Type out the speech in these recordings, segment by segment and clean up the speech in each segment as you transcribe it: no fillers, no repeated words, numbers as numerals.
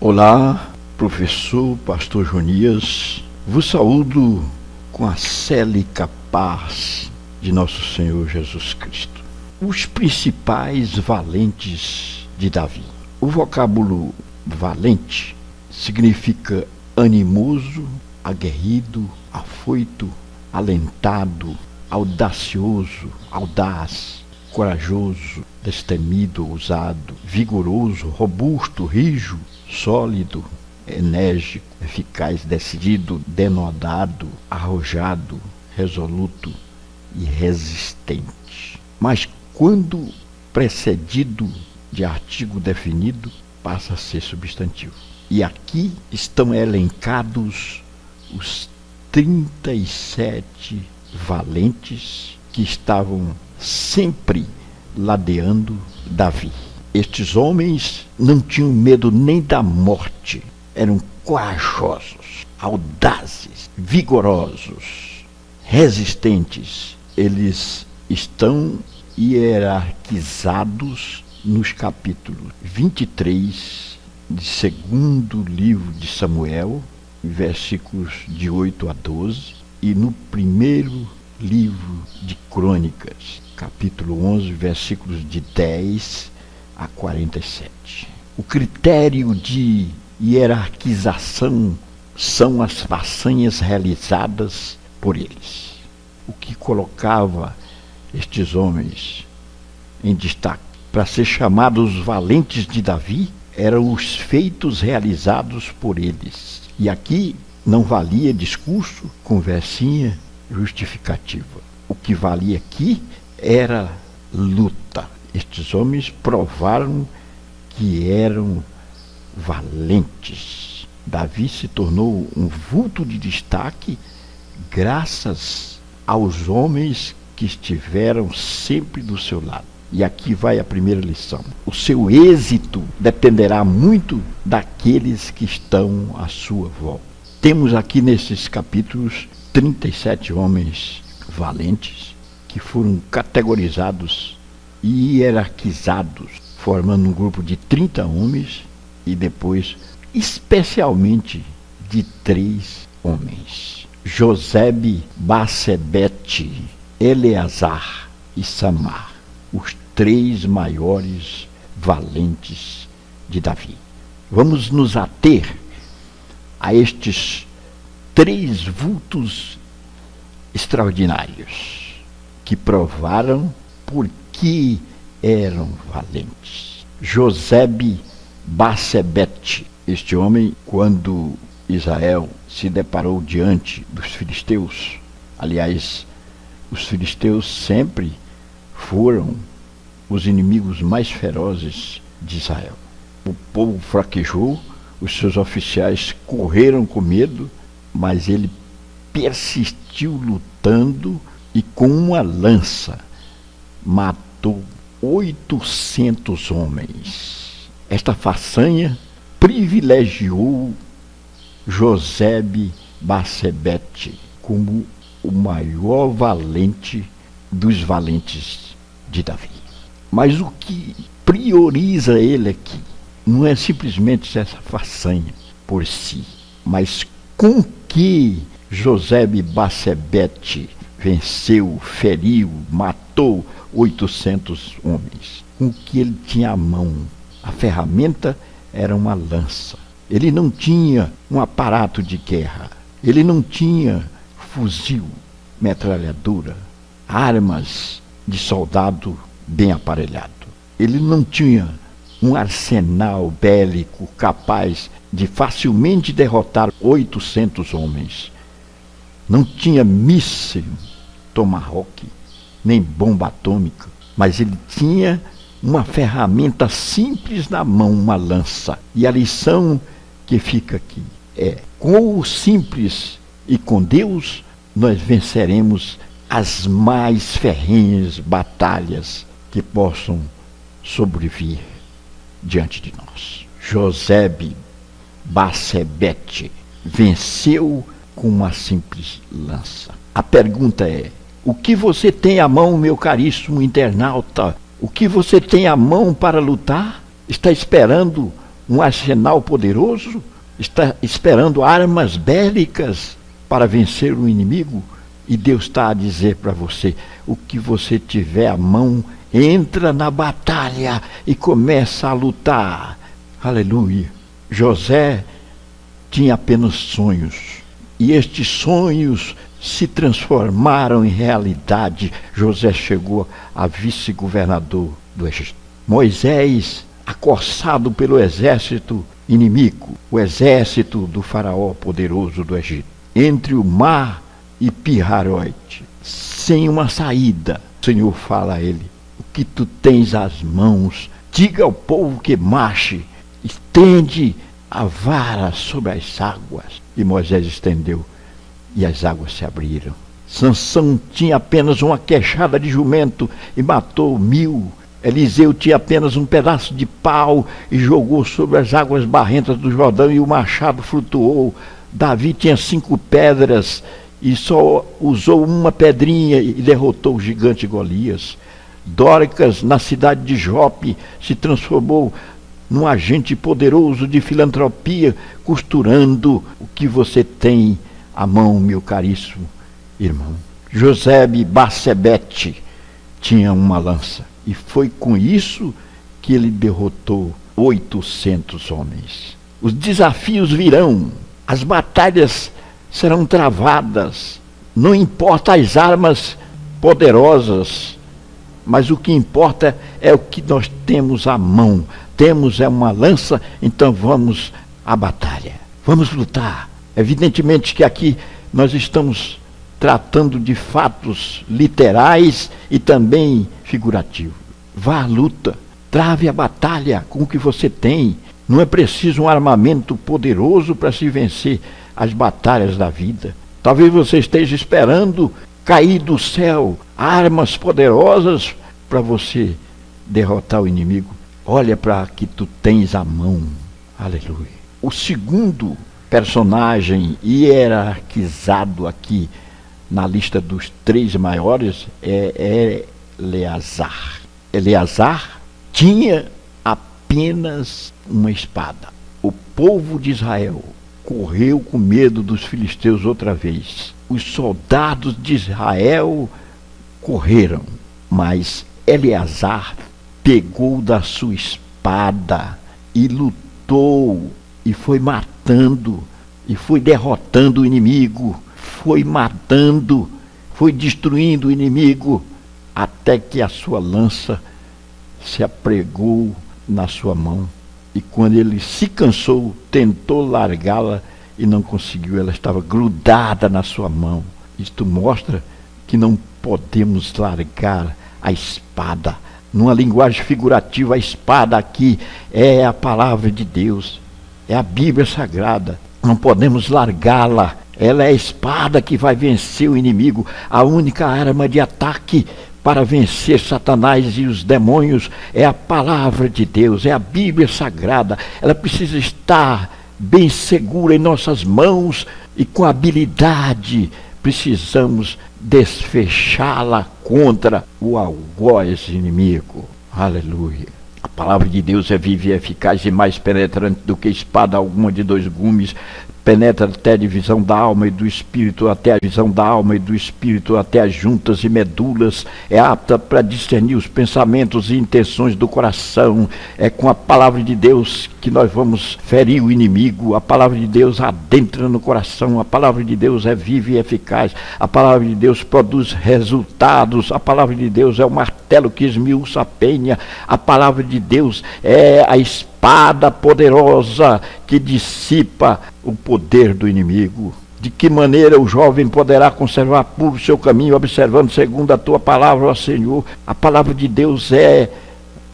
Olá, professor Pastor Jonias, vos saúdo com a célica paz de nosso Senhor Jesus Cristo. Os principais valentes de Davi. O vocábulo valente significa animoso, aguerrido, afoito, alentado, audacioso, audaz, corajoso, destemido, ousado, vigoroso, robusto, rijo, sólido, enérgico, eficaz, decidido, denodado, arrojado, resoluto e resistente. Mas quando precedido de artigo definido, passa a ser substantivo. E aqui estão elencados os 37 valentes que estavam sempre ladeando Davi. Estes homens não tinham medo nem da morte, eram corajosos, audazes, vigorosos, resistentes. Eles estão hierarquizados nos capítulos 23 de segundo livro de Samuel, versículos de 8 a 12, e no primeiro livro de Crônicas, capítulo 11, versículos de 10 a 47. O critério de hierarquização são as façanhas realizadas por eles. O que colocava estes homens em destaque para ser chamados valentes de Davi eram os feitos realizados por eles. E aqui não valia discurso, conversinha, justificativa. O que valia aqui era luta. Estes homens provaram que eram valentes. Davi se tornou um vulto de destaque graças aos homens que estiveram sempre do seu lado. E aqui vai a primeira lição. O seu êxito dependerá muito daqueles que estão à sua volta. Temos aqui nesses capítulos 37 homens valentes que foram categorizados e hierarquizados, formando um grupo de 30 homens e depois, especialmente, de 3 homens. Josebe, Bassebete, Eleazar e Samar, os 3 maiores valentes de Davi. Vamos nos ater a estes 3 vultos extraordinários que provaram por que eram valentes. Josebe Bassebete, este homem, quando Israel se deparou diante dos filisteus, aliás, os filisteus sempre foram os inimigos mais ferozes de Israel. O povo fraquejou, os seus oficiais correram com medo, mas ele persistiu lutando e com uma lança matou 800 homens. Esta façanha privilegiou Josebe Bassebete como o maior valente dos valentes de Davi. Mas o que prioriza ele aqui não é simplesmente essa façanha por si, mas com que Josebe Bassebete venceu, feriu, matou 800 homens. Com que ele tinha à mão. A ferramenta era uma lança. Ele não tinha um aparato de guerra. Ele não tinha fuzil, metralhadora, armas de soldado bem aparelhado. Ele não tinha um arsenal bélico capaz de facilmente derrotar 800 homens. Não tinha míssil Tomahawk, nem bomba atômica, mas ele tinha uma ferramenta simples na mão, uma lança. E a lição que fica aqui é: com o simples e com Deus, nós venceremos as mais ferrenhas batalhas que possam sobrevir diante de nós. Josebe Bassebete venceu com uma simples lança. A pergunta é: o que você tem à mão, meu caríssimo internauta? O que você tem à mão para lutar? Está esperando um arsenal poderoso, está esperando armas bélicas para vencer o inimigo. E Deus está a dizer para você: o que você tiver à mão, entra na batalha e começa a lutar. Aleluia. José tinha apenas sonhos, e estes sonhos se transformaram em realidade. José chegou a vice-governador do Egito. Moisés, acossado pelo exército inimigo, o exército do faraó poderoso do Egito, entre o mar e Pi-Hahirote, sem uma saída, o Senhor fala a ele: o que tu tens às mãos, diga ao povo que marche, estende a vara sobre as águas. E Moisés estendeu, e as águas se abriram. Sansão tinha apenas uma queixada de jumento e matou 1000. Eliseu tinha apenas um pedaço de pau e jogou sobre as águas barrentas do Jordão, e o machado flutuou. Davi tinha 5 pedras e só usou uma pedrinha e derrotou o gigante Golias. Dóricas, na cidade de Jope, se transformou num agente poderoso de filantropia, costurando o que você tem à mão, meu caríssimo irmão. Josebe-Bassebete tinha uma lança, e foi com isso que ele derrotou 800 homens. Os desafios virão, as batalhas serão travadas, não importa as armas poderosas, mas o que importa é o que nós temos à mão. Temos uma lança, então vamos à batalha, vamos lutar. Evidentemente que aqui nós estamos tratando de fatos literais e também figurativos. Vá à luta, trave a batalha com o que você tem. Não é preciso um armamento poderoso para se vencer as batalhas da vida. Talvez você esteja esperando cair do céu armas poderosas para você derrotar o inimigo. Olha para que tu tens à mão. Aleluia. O segundo personagem hierarquizado aqui na lista dos 3 maiores é Eleazar. Eleazar tinha apenas uma espada. O povo de Israel correu com medo dos filisteus outra vez. Os soldados de Israel correram, mas Eleazar pegou da sua espada e lutou, e foi matando, e foi derrotando o inimigo, foi matando, foi destruindo o inimigo, até que a sua lança se apregou na sua mão. E quando ele se cansou, tentou largá-la e não conseguiu, ela estava grudada na sua mão. Isto mostra que não podemos largar a espada. Numa linguagem figurativa, a espada aqui é a palavra de Deus, é a Bíblia Sagrada. Não podemos largá-la. Ela é a espada que vai vencer o inimigo. A única arma de ataque para vencer Satanás e os demônios é a palavra de Deus, é a Bíblia Sagrada. Ela precisa estar bem segura em nossas mãos e com habilidade precisamos desfechá-la contra o algoz inimigo. Aleluia. A palavra de Deus é viva e eficaz e mais penetrante do que espada alguma de 2 gumes, penetra até a divisão da alma e do espírito, até a divisão da alma e do espírito, até as juntas e medulas, é apta para discernir os pensamentos e intenções do coração. É com a palavra de Deus que nós vamos ferir o inimigo. A palavra de Deus adentra no coração, a palavra de Deus é viva e eficaz, a palavra de Deus produz resultados, a palavra de Deus é o martelo que esmiuça a penha, a palavra de Deus é a espada poderosa que dissipa o poder do inimigo. De que maneira o jovem poderá conservar puro o seu caminho, observando segundo a tua palavra, ó Senhor? A palavra de Deus é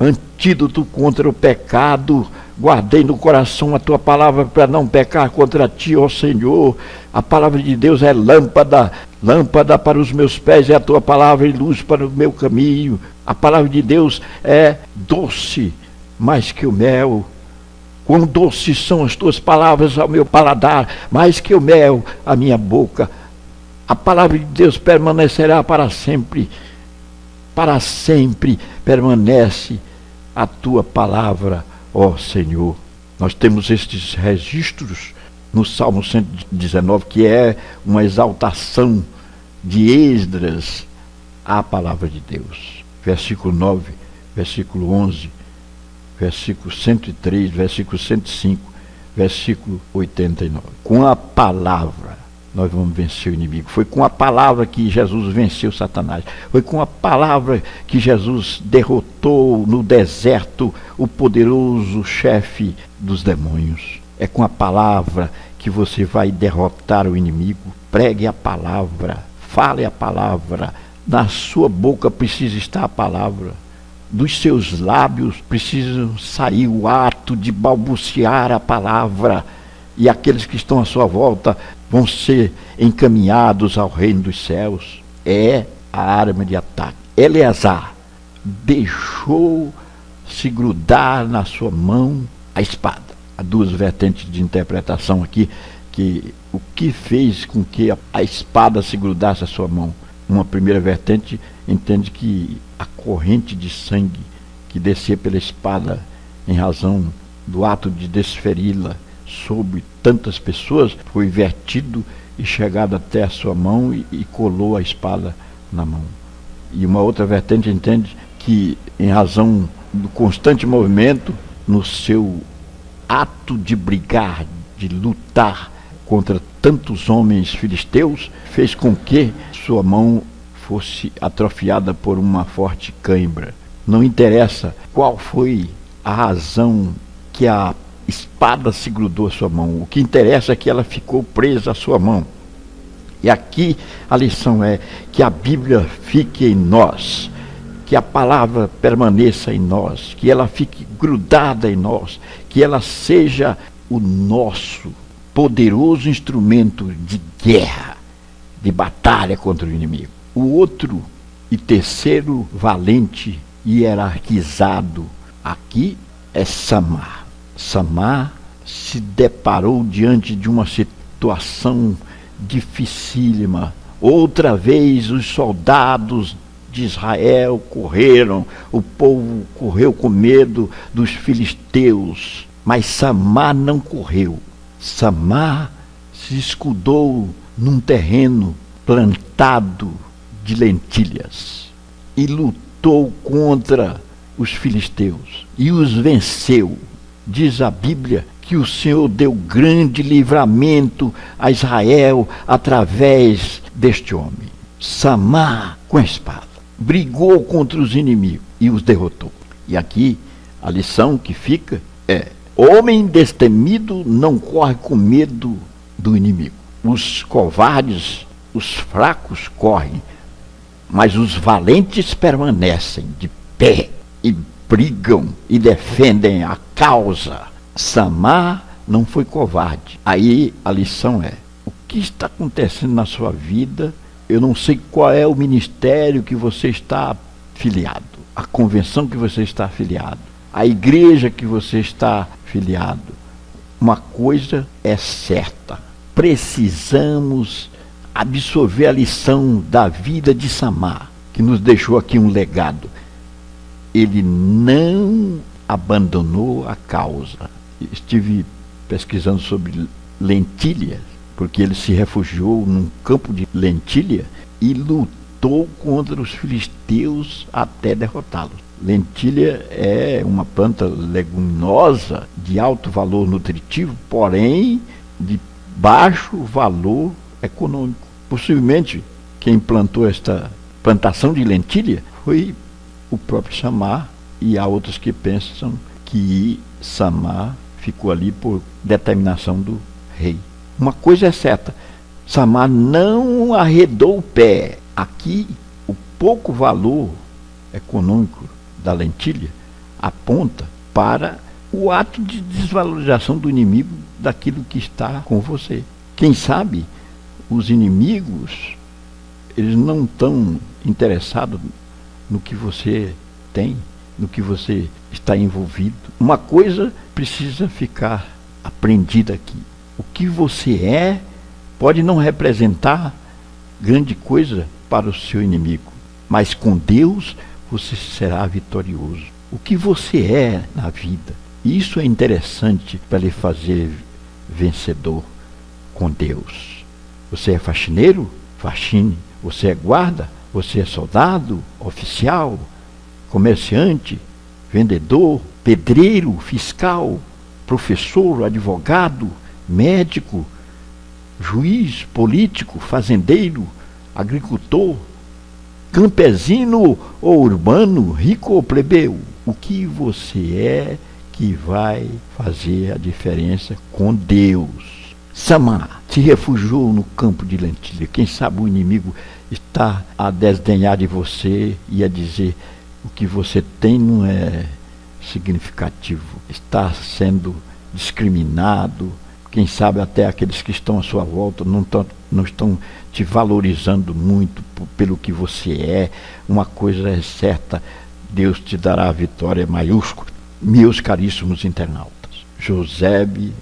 antídoto contra o pecado. Guardei no coração a tua palavra para não pecar contra ti, ó Senhor. A palavra de Deus é lâmpada para os meus pés, é a tua palavra e luz para o meu caminho. A palavra de Deus é doce mais que o mel. Quão doces são as tuas palavras ao meu paladar, mais que o mel à minha boca. A palavra de Deus permanecerá para sempre. Para sempre permanece a tua palavra, ó Senhor. Nós temos estes registros no Salmo 119, que é uma exaltação de Esdras à palavra de Deus. Versículo 9, versículo 11, versículo 103, versículo 105, versículo 89. Com a palavra nós vamos vencer o inimigo. Foi com a palavra que Jesus venceu Satanás. Foi com a palavra que Jesus derrotou no deserto o poderoso chefe dos demônios. É com a palavra que você vai derrotar o inimigo. Pregue a palavra, fale a palavra. Na sua boca precisa estar a palavra. Dos seus lábios precisa sair o ato de balbuciar a palavra. E aqueles que estão à sua volta vão ser encaminhados ao reino dos céus. É a arma de ataque. Eleazar deixou-se grudar na sua mão a espada. Há duas vertentes de interpretação aqui, que o que fez com que a espada se grudasse à sua mão. Uma primeira vertente entende que a corrente de sangue que descia pela espada em razão do ato de desferi-la sobre tantas pessoas foi vertido e chegado até a sua mão e colou a espada na mão. E uma outra vertente entende que, em razão do constante movimento, no seu ato de brigar, de lutar contra tantos homens filisteus, fez com que sua mão fosse atrofiada por uma forte cãibra. Não interessa qual foi a razão que a espada se grudou à sua mão. O que interessa é que ela ficou presa à sua mão. E aqui a lição é que a Bíblia fique em nós, que a palavra permaneça em nós, que ela fique grudada em nós, que ela seja o nosso poderoso instrumento de guerra, de batalha contra o inimigo. O outro e terceiro valente hierarquizado aqui é Samar. Samar se deparou diante de uma situação dificílima. Outra vez os soldados de Israel correram, o povo correu com medo dos filisteus, mas Samar não correu. Samar se escudou num terreno plantado de lentilhas e lutou contra os filisteus e os venceu. Diz a Bíblia que o Senhor deu grande livramento a Israel através deste homem. Samar, com a espada, brigou contra os inimigos e os derrotou. E aqui a lição que fica é: homem destemido não corre com medo do inimigo. Os covardes, os fracos correm, mas os valentes permanecem de pé e brigam e defendem a causa. Samar não foi covarde. Aí a lição é: o que está acontecendo na sua vida? Eu não sei qual é o ministério que você está afiliado, a convenção que você está afiliado, a igreja que você está afiliado. Uma coisa é certa: precisamos absorver a lição da vida de Samar, que nos deixou aqui um legado. Ele não abandonou a causa. Estive pesquisando sobre lentilha, porque ele se refugiou num campo de lentilha e lutou contra os filisteus até derrotá-los. Lentilha é uma planta leguminosa de alto valor nutritivo, porém de baixo valor econômico. Possivelmente quem plantou esta plantação de lentilha foi o próprio Samar, e há outros que pensam que Samar ficou ali por determinação do rei. Uma coisa é certa: Samar não arredou o pé. Aqui o pouco valor econômico da lentilha aponta para o ato de desvalorização do inimigo daquilo que está com você. Quem sabe os inimigos, eles não estão interessados no que você tem, no que você está envolvido. Uma coisa precisa ficar aprendida aqui: o que você é pode não representar grande coisa para o seu inimigo, mas com Deus você será vitorioso. O que você é na vida Isso é interessante para lhe fazer vencedor com Deus. Você é faxineiro? Faxine. Você é guarda? Você é soldado? Oficial? Comerciante? Vendedor? Pedreiro? Fiscal? Professor? Advogado? Médico? Juiz? Político? Fazendeiro? Agricultor? Campesino ou urbano? Rico ou plebeu? O que você é que vai fazer a diferença com Deus? Samar se refugiou no campo de lentilha. Quem sabe o inimigo está a desdenhar de você e a dizer: o que você tem não é significativo, está sendo discriminado. Quem sabe até aqueles que estão à sua volta não estão te valorizando muito pelo que você é. Uma coisa é certa: Deus te dará a vitória maiúscula. Meus caríssimos internautas, Josebe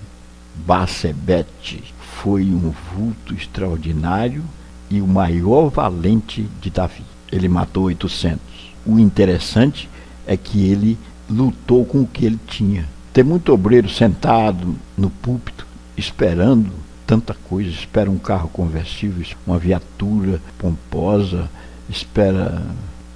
Bassebete foi um vulto extraordinário e o maior valente de Davi. Ele matou 800. O interessante é que ele lutou com o que ele tinha. Tem muito obreiro sentado no púlpito esperando tanta coisa, espera um carro conversível, uma viatura pomposa, espera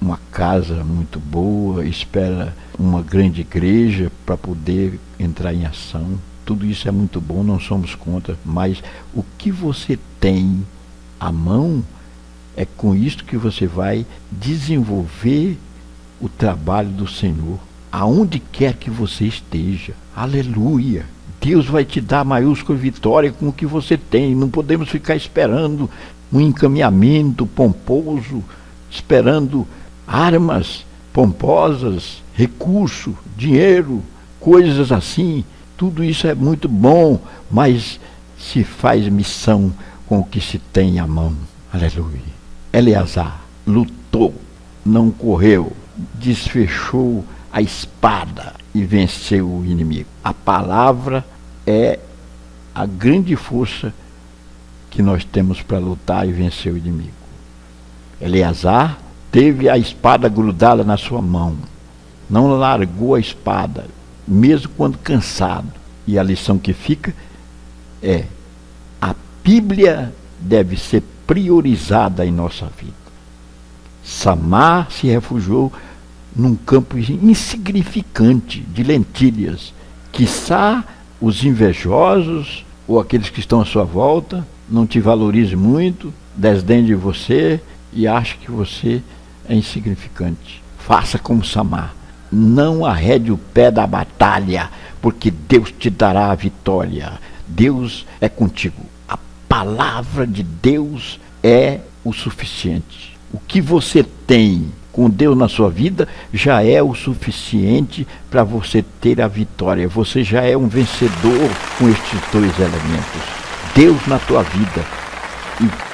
uma casa muito boa, espera uma grande igreja para poder entrar em ação. Tudo isso é muito bom, não somos contra, mas o que você tem à mão é com isso que você vai desenvolver o trabalho do Senhor, aonde quer que você esteja. Aleluia! Deus vai te dar maiúscula vitória com o que você tem. Não podemos ficar esperando um encaminhamento pomposo, esperando armas pomposas, recurso, dinheiro, coisas assim. Tudo isso é muito bom, mas se faz missão com o que se tem à mão. Aleluia. Eleazar lutou, não correu, desfechou a espada e venceu o inimigo. A palavra é a grande força que nós temos para lutar e vencer o inimigo. Eleazar teve a espada grudada na sua mão, não largou a espada, mesmo quando cansado. E a lição que fica é: a Bíblia deve ser priorizada em nossa vida. Samar se refugiou num campo insignificante de lentilhas. Quiçá os invejosos ou aqueles que estão à sua volta não te valorizem muito, desdenhem de você e achem que você é insignificante. Faça como Samar. Não arrede o pé da batalha, porque Deus te dará a vitória. Deus é contigo. A palavra de Deus é o suficiente. O que você tem com Deus na sua vida já é o suficiente para você ter a vitória. Você já é um vencedor com estes dois elementos. Deus na tua vida e